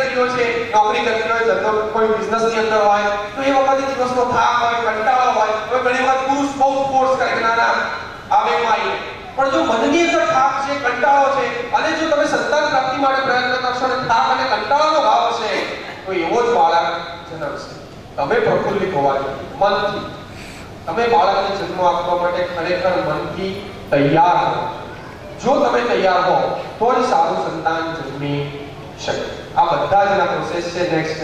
સ્ત્રીઓ છે નોકરી કરતી હોય, ધંધો કોઈ બિઝનેસની અંદર હોય, તો એ વખતે દિવસનો થાક હોય, કંટાળો હોય, હવે ઘણી વાર પુરુષ બહુ ફોર્સ કરે કે ના ના આવેગમાં આવીને, પણ જો મનની અંદર થાક છે, કંટાળો છે, અને જો તમે સંતાન પ્રાપ્તિ માટે પ્રયત્ન કરશો અને થાક અને કંટાળાનો ભાવ હશે, તો એવો જ બાળક જન્મશે. તમે પ્રફુલ્લિત હોવા જોઈએ મનથી. તમે બાળકને જન્મ આપવા માટે ખરેખર મનથી તૈયાર હો. જો તમે તૈયાર હો તો જ સારું સંતાન જન્મી શકે. આ બધા જ ના પ્રોસેસ છે. નેક્સ્ટ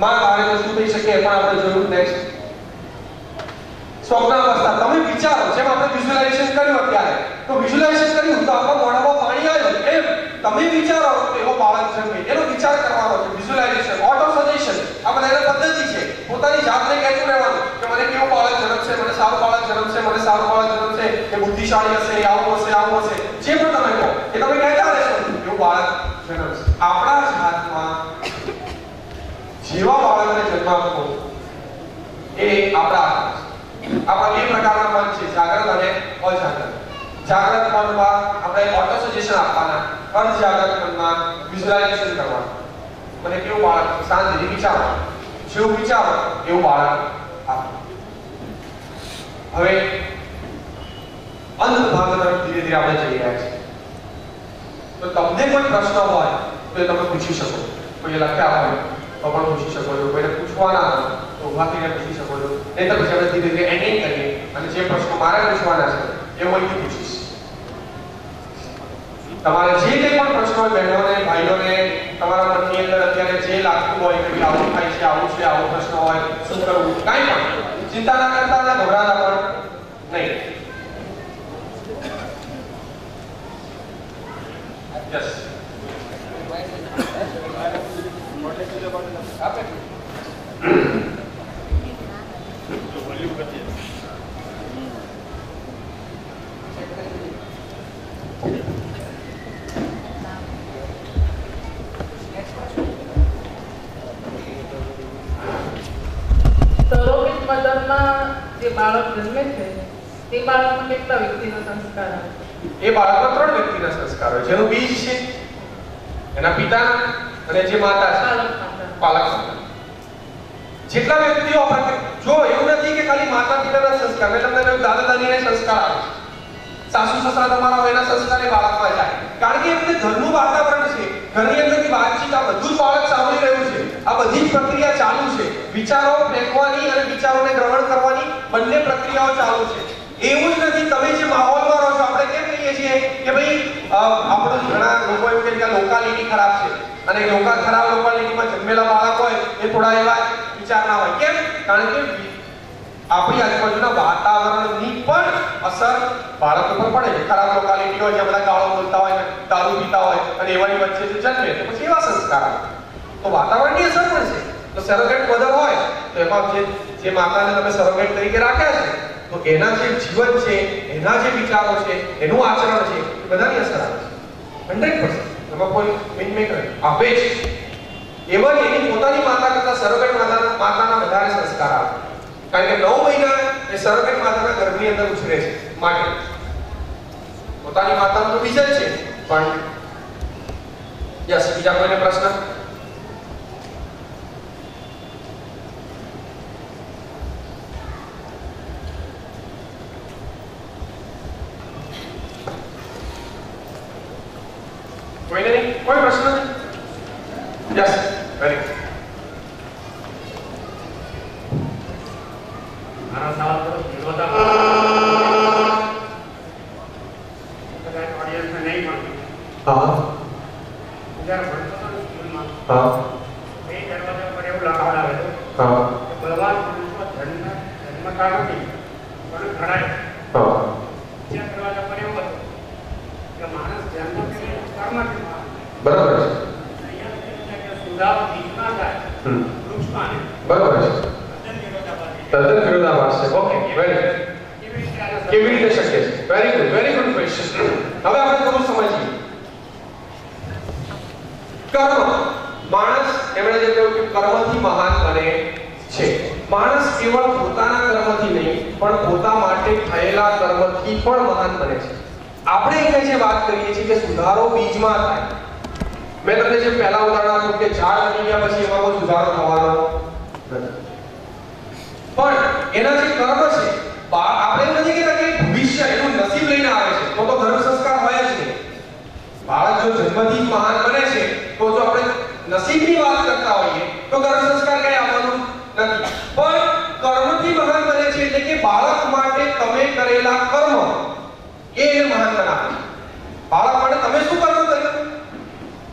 માં કારણે તો શું થઈ શકે પણ આપણે જોયું. નેક્સ્ટ સ્વપ્નાવસ્થા. તમે વિચારો, જેમ આપણે વિઝ્યુલાઇઝેશન કર્યું અત્યારે, તો વિઝ્યુલાઇઝેશન કર્યું તો આપણા મોઢામાં પાણી આવ્યું. એમ તમે વિચારો તો એવો બાળક જન્મે, એનો વિચાર કરવાનો છે. વિઝ્યુલાઇઝેશન, ઓટો સજેશન, આ બધા એની પદ્ધતિ છે. પોતાની જાતને કહેતું રહેવાનું કે મને કેવો બાળક જન્મશે, મને સારું બાળક જન્મશે, મને સારું બાળક જન્મશે, એ બુદ્ધિશાળી હશે, આવું હશે, આવું હશે, જે પણ તમે કહો એ તમે કહેતા રહેશો, એવું બાળક જન્મશે. આપણા જ હાથમાં જેવા બાળકને જન્મ આપવો એ આપણા હાથમાં છે. આપણા બે પ્રકારના મન છે, જાગૃત અને અજાગૃત. જાગૃત મનમાં આપણે ઓટો સજેશન આપવાના, અર્ધજાગૃત મનમાં વિઝ્યુલાઇઝેશન કરવાનું. મને કેવું બાળક, શાંતિથી વિચારો, જેવું વિચારો એવું બાળક આપો. હવે અંત ભાગ તરફ ધીરે ધીરે આપણે જઈ રહ્યા છીએ. તો તમને કોઈ પ્રશ્ન હોય તો એ તમે પૂછી શકો. કોઈ લખ્યા હોય તો પણ પૂછી શકો છો. કોઈને પૂછવાના હોય તો ઉભા થઈને પૂછી શકો છો. નહીં તો પછી આપણે ધીરે ધીરે એન્ડિંગ કરીએ અને જે પ્રશ્નો મારે પૂછવાના છે એ હું અહીંથી પૂછીશ. તમારે જે કંઈ પણ પ્રશ્નો હોય બહેનોને, ભાઈઓને, તમારા મનની અંદર અત્યારે જે લાગતું હોય કે આવું થાય છે, આવું છે, આવો પ્રશ્ન હોય, શું કરવું, કાંઈ પણ ચિંતા ના કરતા અને ગભરાતા પણ નહીં. યસ. જે બાળક જન્મે છે તે બાળકમાં કેટલા વ્યક્તિના સંસ્કાર આવે? એ બાળકમાં 3 વ્યક્તિના સંસ્કાર હોય. જેનું બીજ છે એના પિતા અને જે માતા છે પાલક માતા. જેટલા વ્યક્તિઓ આપણે જો એવું નથી કે ખાલી માતા પિતાના સંસ્કાર, મેં તમને કહ્યું દાદા દાદીના સંસ્કાર આવે છે, સાસુ સસરા તમારા હોય એના સંસ્કાર એ બાળકમાં જાય. કારણ કે એમને ઘરનું વાતાવરણ છે, ઘરની અંદરની વાતચીત, આ બધું જ બાળક સાંભળી રહ્યું છે. આ બધી જ પ્રક્રિયા ચાલુ છે. વિચારો ફેંકવાની અને વિચારોને ગ્રહણ કરવાની બંને પ્રક્રિયાઓ ચાલુ છે. એવું જ નથી તમે જે માહોલમાં રહો છો. આપણે કેમ કહીએ છીએ કે ભાઈ આપણું ઘણા લોકો એવું કહે કે લોકાલિટી ખરાબ છે અને ખરાબ લોકાલિટીમાં જન્મેલા બાળક હોય એ થોડા એવા વિચારના હોય. કેમ? કારણ કે આપણી આજુબાજુના વાતાવરણની પણ અસર બાળક ઉપર પડે છે. ખરાબ લોકાલિટી હોય, જ્યાં બધા ગાળો બોલતા હોય, દારૂ પીતા હોય અને એવાની વચ્ચે જે જન્મે તો પછી એવા સંસ્કાર આવે. તો વાતાવરણની અસર પણ છે. તો સરોગેટ મધર હોય તો એમાં જે માતાને તમે સરોગેટ તરીકે રાખ્યા છે તો એના જે જીવન છે, એના જે વિચારો છે, એનું આચરણ છે, એ બધાની અસર આવે છે 100%. એમાં કોઈ મિનમેક આપે છે. એવન એની પોતાની માતા કરતા સરોગેટ માતાના વધારે સંસ્કાર આવે. કારણ કે 9 મહિના એ સરોગેટ માતાના ગર્ભની અંદર ઉછરે છે. માટે પોતાની માતાનું તો બીજ જ છે. પણ યસ, બીજા કોઈને પ્રશ્ન? कोई नहीं, कोई प्रश्न नहीं? Yes, very good. મારો સવાલ તો ઓડિયન્સને નહીં મળતું. હા. જ્યારે ભણતો હતો સ્કૂલમાં, હા. એ દરવાજા પર એવું લખાવેલું હા. કે બળવાન પુરુષનો જન્મકાળ નથી પણ ઘડાય. હા. ત્યાં દરવાજા પર એવું હતું કે માણસ જન્મ કરે કર્મથી થાય. બરાબર છે. અહીંયા કહે છે કે સુધાર બીજમાં થાય, વૃક્ષમાં નહીં. બરાબર છે. તદ્દન વિરોધાભાસ છે. Okay, very good. કેવી રીતે શક્ય છે? Very good question. હવે આપણે થોડું સમજીએ. કર્મ. માણસ એમણે જે કહ્યું કે કર્મથી મહાન બને છે. માણસ કેવળ પોતાના કર્મથી નહીં પણ પોતા માટે થયેલા કર્મથી પણ મહાન બને છે. આપણે અહીંયા જે વાત કરીએ છીએ કે સુધારો બીજમાં થાય. મેં તમને જે પહેલા ઉદાહરણ આપ્યું કે ઝાડ બની ગયા પછી એમાં કોઈ સુધારો થવાનો નથી, પણ એના જે કર્મ છે આપણે એવું નથી કહેતા કે ભવિષ્ય એનું નસીબ લઈને આવે છે તો ગર્ભ સંસ્કાર હોય જ નહીં. બાળક જો જન્મથી મહાન બને છે તો જો આપણે નસીબની વાત કરતા હોઈએ તો ગર્ભ સંસ્કાર કઈ આવવાનું નથી, પણ કર્મથી મહાન બને છે એટલે કે બાળક માટે તમે કરેલા કર્મ એ એને મહાન બનાવે. બાળક માટે તમે શું કર્મ કર્યું,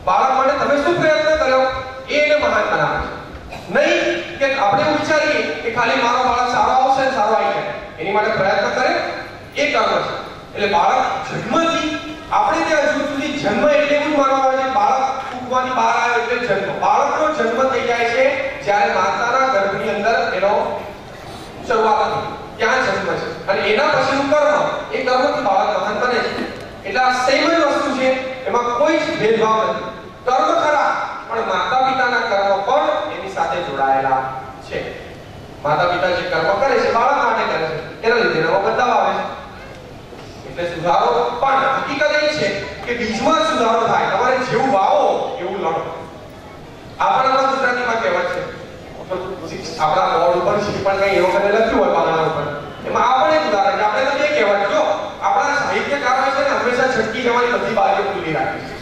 બાળક માટે તમે શું પ્રયત્ન કર્યો એ એને મહાન બનાવે છે. નહીં કે આપણે વિચારીએ કે ખાલી મારો બાળક સારો આવશે ને સારો આવી જાય એની માટે પ્રયત્ન કરે એ કર્મ છે. એટલે બાળક જન્મથી આપણે ત્યાં હજુ સુધી જન્મ એટલે એવું માનવામાં આવે છે બાળક ઉગવાની બહાર આવ્યો એટલે જન્મ. બાળકનો જન્મ થઈ જાય છે જ્યારે માતાના ગર્ભની અંદર એનો શરૂઆત થઈ ત્યાં જન્મ છે અને એના પછીનું કર્મ એ કર્મથી બાળક મહાન બને છે. એટલે આ સેમ જ વસ્તુ છે, એમાં કોઈ જ ભેદભાવ નથી. કર્મ ખરા પણ માતા પિતાના કર્મ પણ એની સાથે જોડાયેલા છે. માતા પિતા જે કર્મ કરે છે બાળક માટે કરે છે એના લીધે એનો બદલાવ આવે છે. એટલે સુધારો પણ હકીકત એ છે કે બીજમાં સુધારો થાય. તમારે જેવું વાવો એવું લણો. આપણા ગુજરાતીમાં કહેવત છે આપણા બોર્ડ ઉપર જે પણ કઈ એ વખતે લખ્યું હોય બાંગલા ઉપર એમાં આપણે એક ઉદાહરણ છે. આપણે તો એ કહેવત જો આપણા સાહિત્યકારો છે ને હંમેશા છટકી જવાની બધી બારીઓ ખુલ્લી રાખે છે.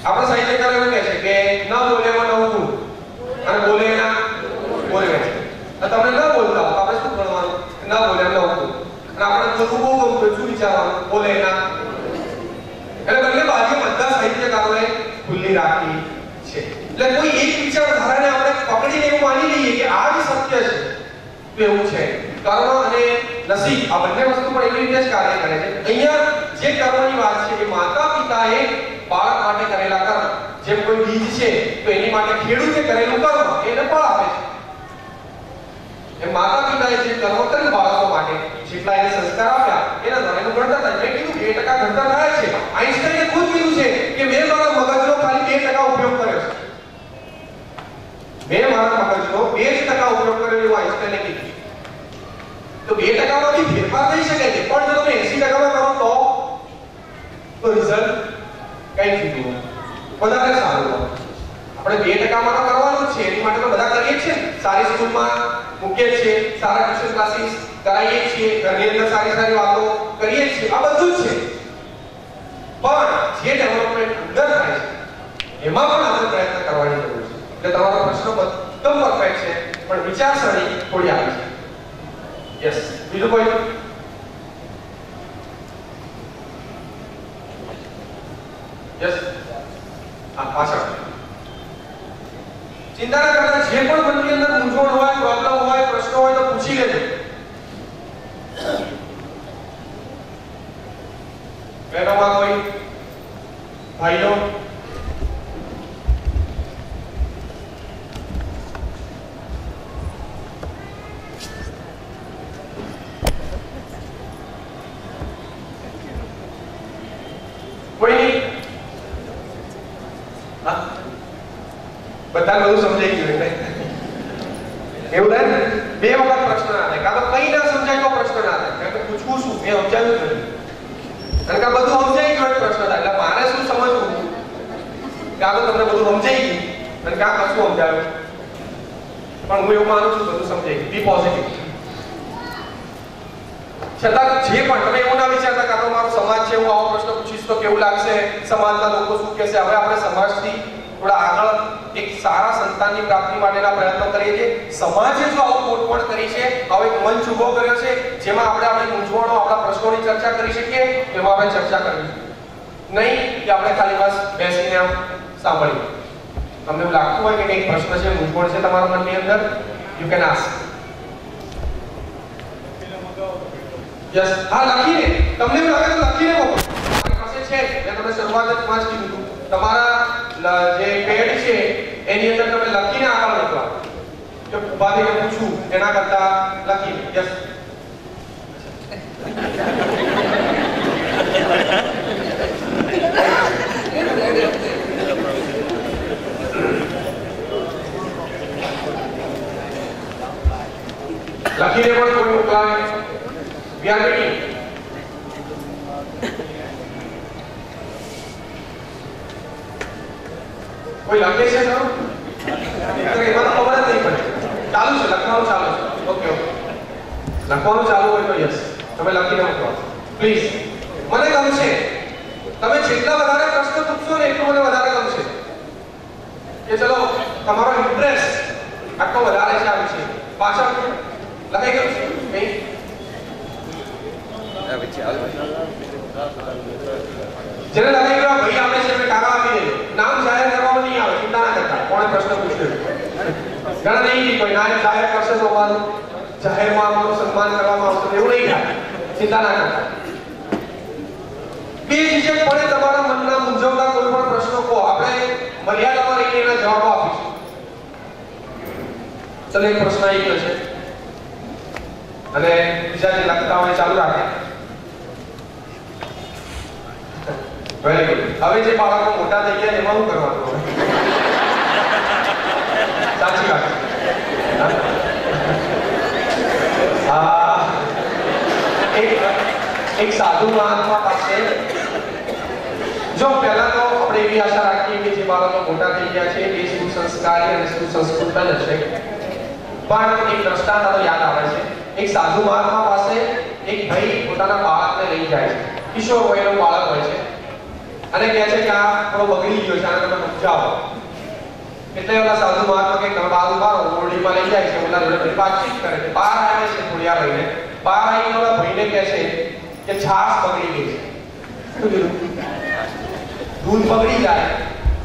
આપણા સાહિત્યકારો એવું કહે છે કે ન બોલેમાં નવું ગુણ અને બોલે ના બોલે છે. તમને ન બોલતા તો આપણે શું કરવાનું, ન બોલે નવું ગુણ અને આપણે બોલવું બહુ ગમતું શું વિચારવાનું, બોલે ના. એટલે બંને બાજુ બધા સાહિત્યકારોએ ખુલ્લી રાખી છે. એટલે કોઈ એક વિચારધારાને આપણે પકડીને એવું માની લઈએ કે આ જ સત્ય છે તો એવું છે. કર્મ અને નસીબ આ બંને વસ્તુ પણ એવી રીતે જ કાર્ય કરે છે. અહીંયા જે કર્મની વાત છે એ માતા પિતાએ બાળક માટે કરેલા કર્મ, જેમ કોઈ બીજ છે તો એની માટે ખેડૂતે કરેલું કર્મ એને ફળ આપે છે. એ માતા પિતાએ જે કર્મ કર્યું બાળકો માટે જેટલા એને સંસ્કાર આપ્યા એના દ્વારા એનું ઘડતર થાય. મેં કીધું 2% ઘડતર થાય છે. આઈન્સ્ટાઈને ખુદ કીધું છે કે મેં મારા મગજનો ખાલી 2% ઉપયોગ કર્યો છે. મેં મારા મગજનો 2% ઉપયોગ કર્યો એવું આઈન્સ્ટાઈને કીધું. તો 2% માંથી ફેરફાર થઈ શકે છે પણ જો તમે 80% માં કરો તો રિઝલ્ટ કઈ જુદું વધારે સારું હોય. આપણે 2% માં તો કરવાનું છે એની માટે તો બધા કરીએ છીએ. સારી સ્કૂલમાં મૂકીએ છીએ, સારા ટ્યુશન ક્લાસીસ કરાવીએ છીએ, ઘરની અંદર સારી સારી વાતો કરીએ છીએ, આ બધું જ છે. પણ જે ડેવલપમેન્ટ અંદર થાય છે એમાં પણ આપણે પ્રયત્ન કરવાની જરૂર છે. એટલે તમારો પ્રશ્ન એકદમ પરફેક્ટ છે પણ વિચારસરણી થોડી આવી છે. યસ, બીજું કોઈ? યસ, આ પાછળ ચિંતા ન કરતા જે પણ મનની અંદર મૂંઝવણ હોય, પ્રોબ્લેમ હોય, પ્રશ્નો હોય તો પૂછી લેજો. બહેનોમાં કોઈ ભાઈઓ? કોઈ નહીં? હા, બધા બધું સમજાઈ ગયું એટલે એવું થાય ને. 2 વખત પ્રશ્ન ના થાય, કાં તો કઈ ના સમજાય તો પ્રશ્ન ના થાય, કારણ કે પૂછવું શું મેં સમજાવ્યું નથી, અને કાં બધું સમજાઈ ગયું એટલે પ્રશ્ન થાય. એટલે મારે શું સમજવું, કાં તો તમને બધું સમજાઈ ગયું અને કાં કશું સમજાવ્યું. પણ હું એવું માનું છું બધું સમજાઈ ગયું. B positive. છતાં જે પણ તમે એવું ના વિચારતા કાં તો મારો સમાજ છે હું આવો પ્રશ્ન પૂછીશ તો કેવું લાગશે, સમાજના લોકો શું કહેશે. હવે આપણે સમાજથી થોડા આગળ એક સારા સંતાનની પ્રાપ્તિ માટેના પ્રયત્નો કરીએ છીએ. સમાજે જો આવું ગોઠવણ કરી છે, હવે એક મંચ ઉભો કર્યો છે જેમાં આપણે આપણી મૂંઝવણો, આપણા પ્રશ્નોની ચર્ચા કરી શકીએ, તેમાં આપણે ચર્ચા કરવી. નહીં કે આપણે ખાલી બસ બેસીને આમ સાંભળીએ. તમને એવું લાગતું હોય કે કંઈક પ્રશ્ન છે, મૂંઝવણ છે તમારા મનની અંદર, યુ કેન આસ્ક. યસ, હા લખીને. તમને એવું લાગે તો લખીને મોકલો. મારી પાસે છે, મેં તમને શરૂઆતમાં જ કીધું હતું. તમારા જે પેડ છે એની અંદર તમે લખીને આગળ મોકલો. જો ઉભા થઈને પૂછું એના કરતા લખીને. યસ, લખીને પણ કોઈ મોકલાવે. We are waiting. કોઈ લખે છે ખરું? એમાં તો ખબર જ નહીં પડે. ચાલુ છે, લખવાનું ચાલુ છે. ઓકે ઓકે, લખવાનું ચાલુ હોય તો યસ, તમે લખી નાખો પ્લીઝ. મને ગમશે તમે જેટલા વધારે પ્રશ્ન પૂછશો ને એટલું મને વધારે ગમશે કે ચલો તમારો ઇન્ટરેસ્ટ આટલો વધારે છે આ વિશે. પાછળ લખાઈ ગયું છે નહીં? જેને લખાઈ ગયો ભાઈ આપણે છે મેં કાગળ આપી દે. નામ જાહેર કરવામાં નહીં આવે, ચિંતા ના કરતા. કોણે પ્રશ્ન પૂછ્યો ઘણા નહીં, કોઈ નામ જાહેર કરશે તો અમારું જાહેરમાં અમારું સન્માન કરવામાં આવશે એવું નહીં થાય, ચિંતા ના કરતા. બે વિષય પડે તમારા મનના મૂંઝવતા કોઈ પણ પ્રશ્નો કહો, આપણે મર્યાદામાં રહીને એના જવાબો આપીશું. ચલો એક પ્રશ્ન આવી ગયો છે અને બીજા જે લખતા હોય ચાલુ રાખે. Very good. હવે જે બાળકો મોટા થઈ ગયા એમાં શું કરવાનું? સાચી વાત. એક સાધુ મહાત્મા પાસે જો પહેલા તો આપણે એવી આશા રાખીએ કે જે બાળકો મોટા થઈ ગયા છે એ સુસંસ્કારી અને સુસંસ્કૃત જ હશે, પણ એક દ્રષ્ટાંત યાદ આવે છે. એક સાધુ મહાત્મા પાસે એક ભાઈ પોતાના બાળકને લઈ જાય છે, કિશોર વયનો બાળક હોય છે, અને કહે છે કે આ થોડો બગડી ગયો છે, આને તમે સમજાવો. એટલે ઓલા સાધુ મહાત્મા કે બાળ ઉભારો ઓરડીમાં લઈ જાય છે, ઓલા જોડે વાતચીત કરે છે. બહાર આવે છે થોડી આ ભાઈને, બહાર આવીને ઓલા ભાઈને કહે છે કે છાસ બગડી ગઈ છે. શું કીધું? દૂધ બગડી જાય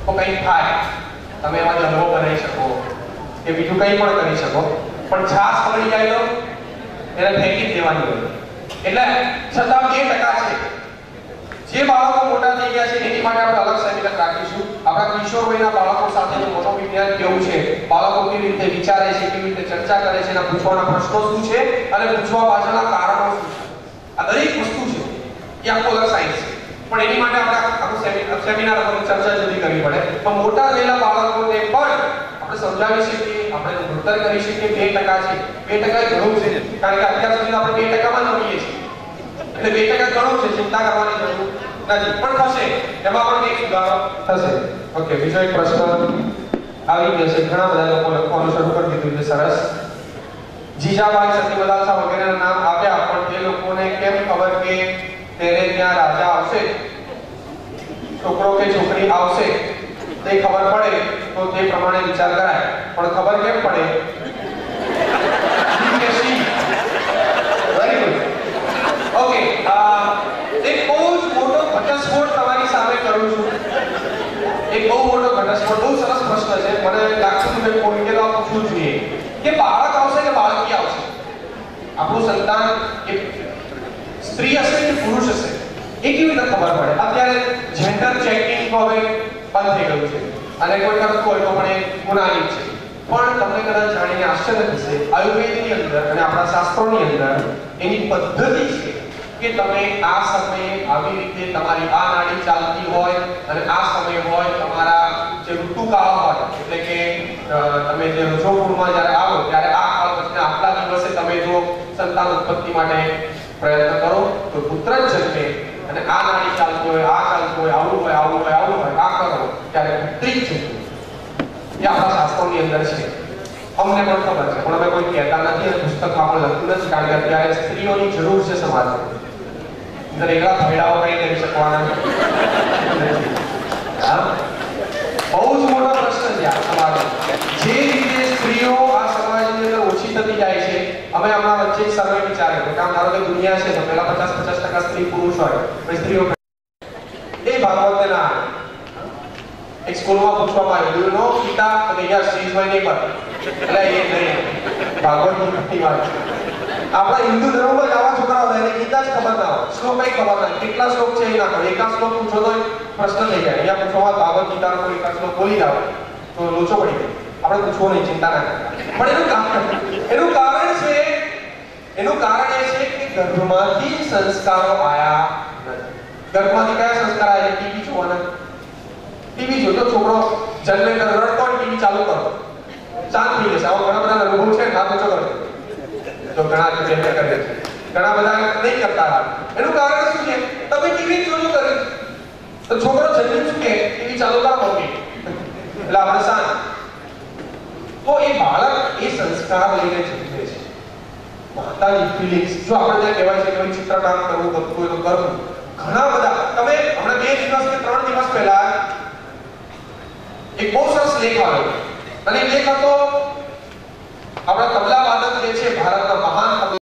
તો કંઈ થાય, તમે એમાં હલવો બનાવી શકો કે બીજું કંઈ પણ કરી શકો, પણ છાસ બગડી જાય તો એને ફેંકી જ દેવાની હોય. એટલે છતાં 2% છે જે બાળકો મોટા થઈ ગયા છે એની માટે આપણે અલગ સેમિનાર રાખીશું. આપણા કિશોર વયના બાળકો સાથેનું મનોવિજ્ઞાન કેવું છે, બાળકો કેવી રીતે વિચારે છે, કેવી રીતે ચર્ચા કરે છે, એના પૂછવાના પ્રશ્નો શું છે અને પૂછવા પાછળના કારણો શું છે, આ દરેક વસ્તુ છે એ આખો અલગ સાયન્સ છે. પણ એની માટે આપણે આખું સેમિનાર પર ચર્ચા જલ્દી કરવી પડે. પણ મોટા થયેલા બાળકોને પણ આપણે સમજાવી શકીએ, આપણે ભણતર કરી શકીએ. 2% છે, 2% ઘણું છે, કારણ કે અત્યાર સુધી આપણે 2%માં જ રહીએ છીએ. એટલે 2% ઘણું છે, ચિંતા કરવાની જરૂર નથી, પણ થશે, એમાં પણ એક સુધારો થશે. ઓકે, બીજો એક પ્રશ્ન આવી ગયો છે. ઘણા બધા લોકો લખવાનું શરૂ કરી દીધું છે. સરસ. જીજાબાઈ, સતીમલાલ શાહ વગેરેના નામ આપ્યા, પણ તે લોકોને કેમ ખબર કે તેને ત્યાં રાજા આવશે, છોકરો કે છોકરી આવશે? તે ખબર પડે તો તે પ્રમાણે વિચાર કરાય, પણ ખબર કેમ પડે? Very good. ઓકે, એક બહુ જ મોટો ઘટસ્ફોટ તમારી સામે કરું છું. એક બહુ મોટો ઘટસ્ફોટ, બહુ સરસ પ્રશ્ન છે. મને લાગતું કે કોઈ કે પૂછવું જોઈએ કે બાળક આવશે કે બાળકી આવશે? આપણું સંતાન એ સ્ત્રી હશે કે પુરુષ હશે એ કેવી રીતે ખબર પડે? અત્યારે જેન્ડર ચેકિંગ હવે બંધ થઈ ગયું છે અને કોઈ કરતું હોય તો પણ એ ગુનાહિત છે. પણ તમને કદાચ જાણીને આશ્ચર્ય થશે, આયુર્વેદની અંદર અને આપણા શાસ્ત્રોની અંદર એની પદ્ધતિ છે કે તમે આ સમયે આવી રીતે તમારી આ નાડી ચાલતી હોય અને આ સમય હોય તમારા જે ઋતુકાળ હોય, એટલે કે તમે જે રજોગુણમાં જ્યારે આવો ત્યારે આ કાળ પછી આટલા દિવસે તમે જો સંતાન ઉત્પત્તિ માટે પ્રયત્ન કરો તો પુત્ર જ જન્મે, અને આ નાડી ચાલતી હોય, આ ચાલતું હોય, આવું હોય, આવું હોય, આવું હોય, આ કરો ત્યારે પુત્રી જ જન્મે. એ આપણા શાસ્ત્રોની અંદર છે, અમને પણ ખબર છે, પણ અમે કોઈ કહેતા નથી અને પુસ્તકમાં પણ લખ્યું નથી, કારણ કે અત્યારે સ્ત્રીઓની જરૂર છે સમાજમાં. અંદર એકલા ફાયદાઓ કઈ કરી શકવાના નથી. બહુ જ મોટો પ્રશ્ન છે આ સમાજનો. જે રીતે સ્ત્રીઓ આ સમાજની અંદર ઓછી થતી જાય છે, અમે હમણાં વચ્ચે એક સર્વે વિચાર્યો કે આમ ધારો કે દુનિયા છે તો પહેલા 50% સ્ત્રી પુરુષ હોય, પછી સ્ત્રીઓ એ ભાગવત ના એક સ્કૂલમાં પૂછવામાં આવ્યું, યુ નો ગીતા? તો yes, she is my neighbour. એટલે એ નહીં, ભાગવત ની વાત છે. આપણા હિન્દુ ધર્મમાં જ આવા છોકરાઓ હોય એને ગીતા જ ખબર ના હોય, શ્લોક કઈ ખબર ના, કેટલા શ્લોક છે એ ના ખબર. એકાદ શ્લોક પૂછો તો પ્રશ્ન થઈ જાય. અહીંયા પૂછવામાં ભાગવત ગીતાનો કોઈ એકાદ શ્લોક બોલી જાવ તો લોચો પડી જાય. આપણે પૂછવો નહીં, ચિંતા ના કરતા. પણ એનું કારણ એ છે કે ગર્ભમાંથી સંસ્કારો આયા નથી. ગર્ભમાંથી કયા સંસ્કાર આયા? ટીવી જોવાના. ટીવી જોતો છોકરો જન્મે રડતો ટીવી ચાલુ કરો, શાંત થઈ જશે. આવો ઘણા બધા અનુભવ છે, ના પૂછો કરો તો ઘણા કરે છે, ઘણા બધા નહીં કરતા. એનું કારણ શું છે? તમે ટીવી જોજો કરે તો છોકરો જલ્દી શું કે ટીવી ચાલુ કર મમ્મી, એટલે આપણે શાંત. તો એ બાળક એ સંસ્કાર લઈને જીવે છે. માતાની ફિલિંગ્સ, જો આપણે ત્યાં કહેવાય છે કે ચિત્રકામ કરવું ગમતું હોય તો કરવું. ઘણા બધા, તમે હમણાં 2 દિવસ કે 3 દિવસ પહેલા એક બહુ સરસ લેખ આવ્યો, અને એ લેખ હતો આપણા